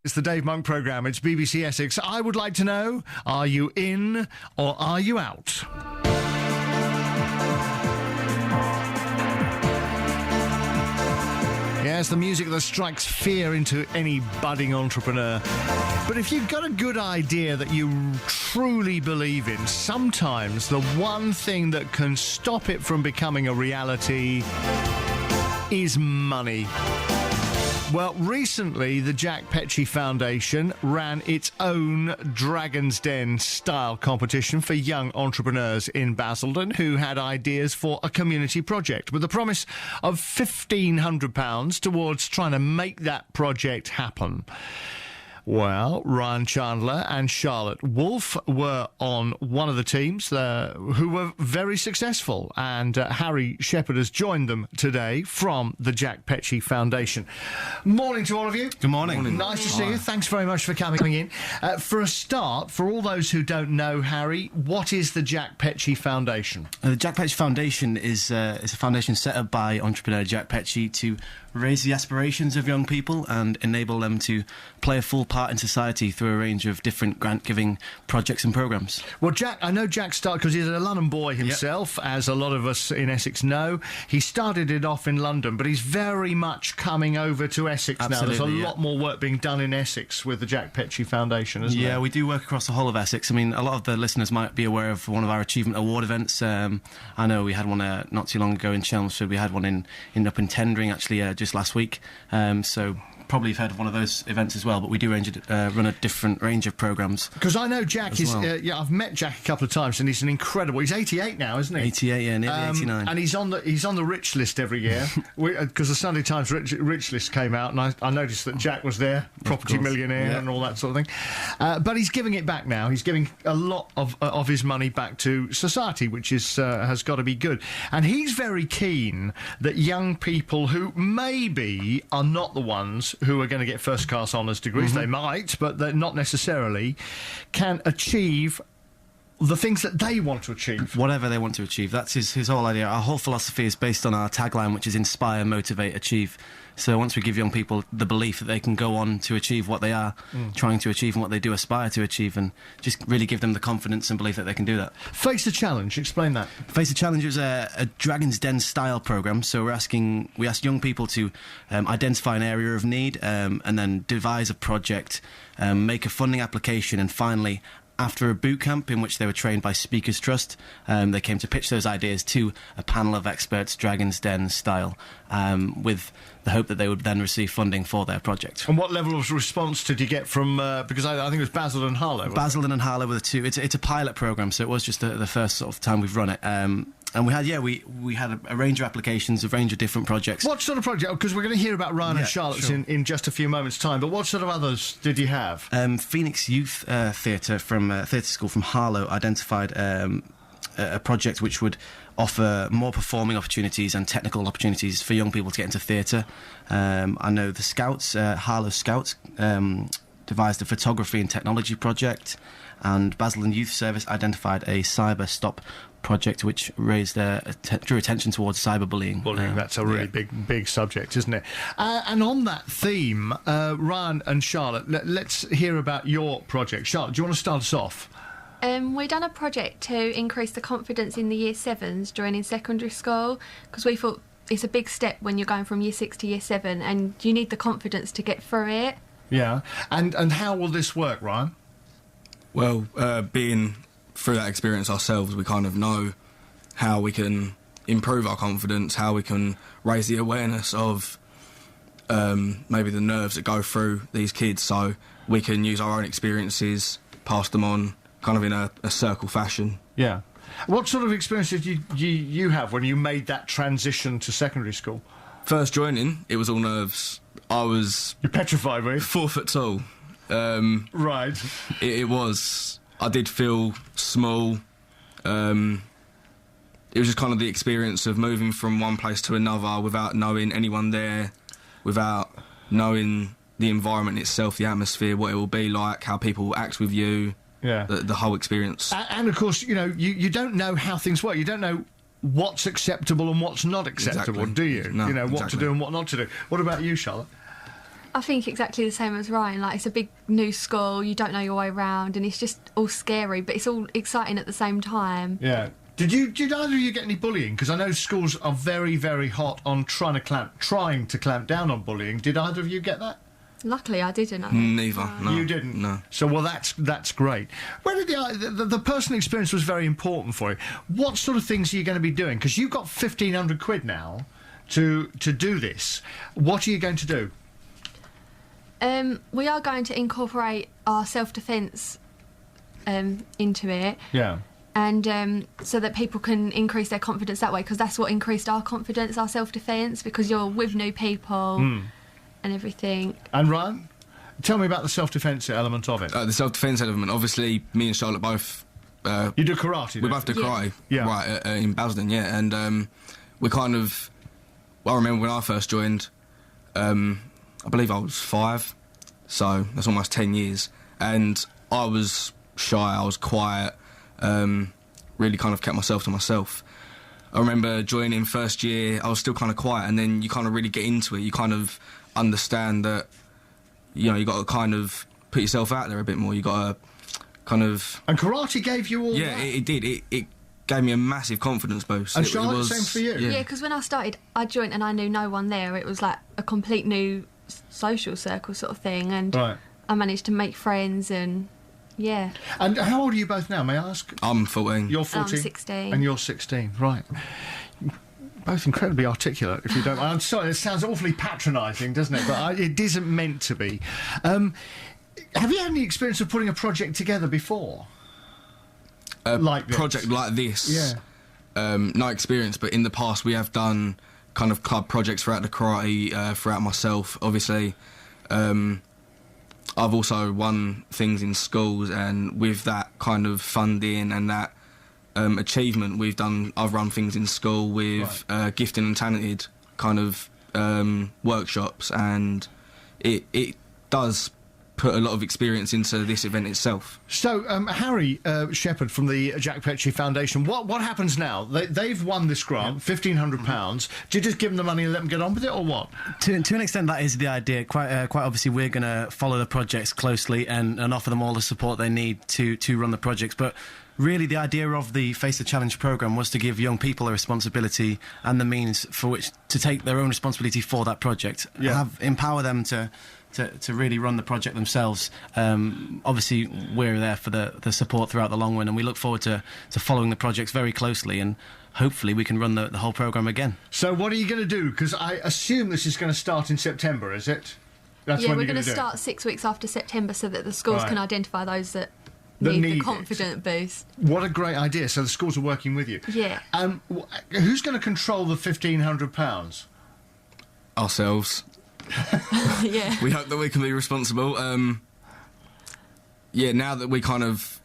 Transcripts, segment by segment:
It's the Dave Monk programme. It's BBC Essex. I would like to know, are you in or are you out? Yes, the music that strikes fear into any budding entrepreneur. But if you've got a good idea that you truly believe in, sometimes the one thing that can stop it from becoming a reality is money. Well, recently, the Jack Petchey Foundation ran its own Dragon's Den style competition for young entrepreneurs in Basildon who had ideas for a community project with the promise of £1,500 towards trying to make that project happen. Well, Ryan Chandler and Charlotte Woolf were on one of the teams who were very successful, and Harry Shepherd has joined them today from the Jack Petchey Foundation. Morning to all of you. Good morning. Nice to see you. Thanks very much for coming in. For a start, for all those who don't know, Harry, what is the Jack Petchey Foundation? The Jack Petchey Foundation is a foundation set up by entrepreneur Jack Petchey to raise the aspirations of young people and enable them to play a full part in society through a range of different grant-giving projects and programmes. Well, I know Jack started, because he's a London boy himself, as a lot of us in Essex know. He started it off in London, but he's very much coming over to Essex now. There's a lot more work being done in Essex with the Jack Petchey Foundation, isn't there? Yeah, we do work across the whole of Essex. I mean, a lot of the listeners might be aware of one of our Achievement Award events. I know we had one not too long ago in Chandler. We had one up in Tendring, actually, just last week. So probably you've heard of one of those events as well, but we do run a different range of programmes. Because I know Jack is... I've met Jack a couple of times, and he's an incredible... He's 88 now, isn't he? 88, yeah, nearly 89. And he's on the rich list every year, because the Sunday Times rich list came out, and I noticed that Jack was there, property millionaire and all that sort of thing. But he's giving it back now. He's giving a lot of his money back to society, which has got to be good. And he's very keen that young people who maybe are not the ones who are going to get first-class honours degrees, they might, but they're not necessarily, can achieve the things that they want to achieve. Whatever they want to achieve. That's his whole idea. Our whole philosophy is based on our tagline, which is inspire, motivate, achieve. So once we give young people the belief that they can go on to achieve what they are trying to achieve and what they do aspire to achieve, and just really give them the confidence and belief that they can do that. Face the Challenge, explain that. Face the Challenge is a Dragon's Den style programme. So we ask young people to identify an area of need and then devise a project, make a funding application, and finally, after a boot camp in which they were trained by Speakers Trust, they came to pitch those ideas to a panel of experts, Dragon's Den style, with the hope that they would then receive funding for their project. And what level of response did you get from, because I think it was Basildon and Harlow? Basildon and Harlow were the two. It's a pilot programme, so it was just the first sort of time we've run it. And we had a range of applications, a range of different projects. What sort of project? Because we're going to hear about Ryan and Charlotte's in just a few moments' time, but what sort of others did you have? Phoenix Youth Theatre from Theatre School from Harlow identified a project which would offer more performing opportunities and technical opportunities for young people to get into theatre. I know the Scouts, Harlow Scouts, devised a photography and technology project, and Basildon Youth Service identified a cyber stop project which drew attention towards cyberbullying. Bullying, that's a really big subject, isn't it? And on that theme, Ryan and Charlotte, let's hear about your project. Charlotte, do you want to start us off? We've done a project to increase the confidence in the Year 7s joining secondary school, because we thought it's a big step when you're going from Year 6 to Year 7, and you need the confidence to get through it. Yeah. And how will this work, Ryan? Well, being through that experience ourselves, we kind of know how we can improve our confidence, how we can raise the awareness of maybe the nerves that go through these kids, so we can use our own experiences, pass them on, kind of in a circle fashion. Yeah. What sort of experience did you have when you made that transition to secondary school? First joining, it was all nerves. You're petrified, were you? 4 foot tall. Right. It was. I did feel small. It was just kind of the experience of moving from one place to another without knowing anyone there, without knowing the environment itself, the atmosphere, what it will be like, how people will act with you. Yeah. The whole experience. And of course, you don't know how things work. You don't know what's acceptable and what's not acceptable, do you? No, what to do and what not to do. What about you, Charlotte? I think exactly the same as Ryan. Like, it's a big new school, you don't know your way around, and it's just all scary, but it's all exciting at the same time. Yeah. Did either of you get any bullying? Because I know schools are very, very hot on trying to clamp down on bullying. Did either of you get that? Luckily, I didn't. Neither. No. You didn't? No. So, well, that's great. Where did the personal experience was very important for you. What sort of things are you going to be doing? Because you've got 1,500 quid now to do this. What are you going to do? We are going to incorporate our self-defence into it. Yeah. And so that people can increase their confidence that way, because that's what increased our confidence, our self-defence, because you're with new people and everything. And Ryan, tell me about the self-defence element of it. The self-defence element, obviously, me and Charlotte both... you do karate, We both do karate, Yeah. right, in Basildon, yeah. And we kind of... Well, I remember when I first joined, I believe I was 5, so that's almost 10 years. And I was shy, I was quiet, really kind of kept myself to myself. I remember joining first year, I was still kind of quiet, and then you kind of really get into it. You kind of understand that, you know, you got to kind of put yourself out there a bit more. You got to kind of... And karate gave you all Yeah, that? it did. It gave me a massive confidence boost. And It Charlotte, was- same for you? Yeah, because when I started, I joined and I knew no one there. It was like a complete new social circle sort of thing, and Right. I managed to make friends, and yeah. And how old are you both now, may I ask? I'm 14. You're I'm 14? 16. And you're 16, right. Both incredibly articulate, if you don't... I'm sorry, it sounds awfully patronising, doesn't it? But it isn't meant to be. Have you had any experience of putting a project together before? Like this? Project like this. Yeah. No experience, but in the past we have done kind of club projects throughout the karate, throughout myself, obviously. I've also won things in schools, and with that kind of funding and that achievement I've run things in school with gifted and talented kind of workshops, and it does put a lot of experience into this event itself. So, Harry Shepherd from the Jack Petchey Foundation, what happens now? They've won this grant, £1,500. Do you just give them the money and let them get on with it, or what? To an extent, that is the idea. Quite obviously, we're going to follow the projects closely and offer them all the support they need to run the projects. But really, the idea of the Face the Challenge programme was to give young people a responsibility and the means for which to take their own responsibility for that project. Yeah. Empower them to really run the project themselves. Obviously, we're there for the support throughout the long run, and we look forward to following the projects very closely, and hopefully we can run the whole programme again. So what are you going to do? Because I assume this is going to start in September, is it? That's Yeah, when we're you're going to do it? start 6 weeks after September, so that the schools Right. can identify those that That need need the it. confident boost. What a great idea. So the schools are working with you. Yeah. Who's going to control the £1,500? Ourselves. Yeah. We hope that we can be responsible. Now that we kind of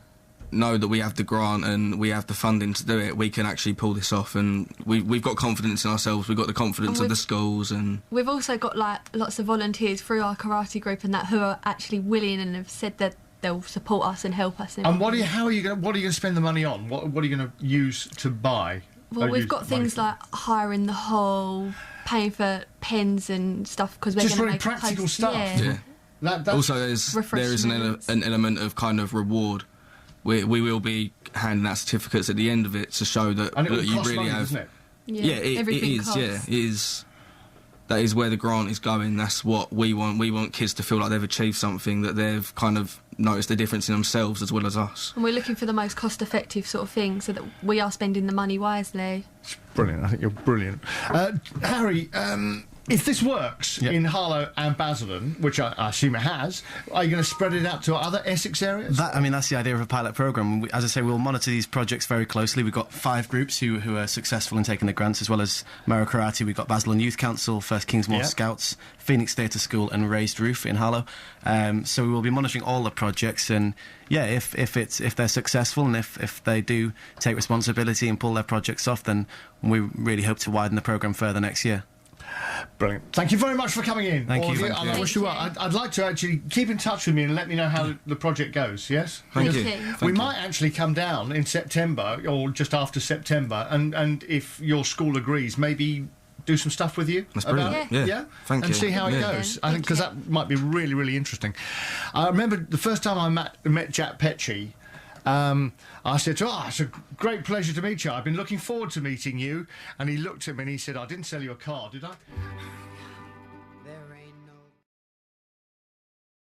know that we have the grant and we have the funding to do it, we can actually pull this off, and we've got confidence in ourselves. We've got the confidence And of the schools, and We've also got like lots of volunteers through our karate group and that who are actually willing and have said that they'll support us and help us. And what are you going to spend the money on? What are you going to use to buy? Well, we've use got money things for? like hiring the hall, paying for pens and stuff, because we're Just going to very make practical post- stuff. Yeah. yeah. Also, there is Refreshments. an element of kind of reward. We will be handing out certificates at the end of it to show that, And it will that you cost really money, have. doesn't it? Yeah, it Everything is. costs. Yeah, it is. That is where the grant is going. That's what we want. We want kids to feel like they've achieved something, that they've kind of noticed the difference in themselves as well as us. And we're looking for the most cost-effective sort of thing, so that we are spending the money wisely. Brilliant. I think you're brilliant. Harry, if this works Yep. in Harlow and Basildon, which I assume it has, are you going to spread it out to other Essex areas? That's the idea of a pilot programme. As I say, we'll monitor these projects very closely. We've got 5 groups who are successful in taking the grants, as well as Maru Karate. We've got Basildon Youth Council, First Kingsmore Yep. Scouts, Phoenix Theatre School and Raised Roof in Harlow. So we will be monitoring all the projects, and yeah, if they're successful and if they do take responsibility and pull their projects off, then we really hope to widen the programme further next year. Brilliant. Thank you very much for coming in. Thank all you. of Thank And I you. wish you well. I'd like to actually keep in touch with me and let me know how the project goes, yes? Thank Okay. you. We Thank We you. might actually come down in September or just after September, and if your school agrees, maybe do some stuff with you. That's brilliant. Yeah. Thank and you. see how it Yeah. goes. I think because that might be really, really interesting. I remember the first time I met Jack Petchey. I said, it's a great pleasure to meet you. I've been looking forward to meeting you. And he looked at me and he said, I didn't sell you a car, did I? There ain't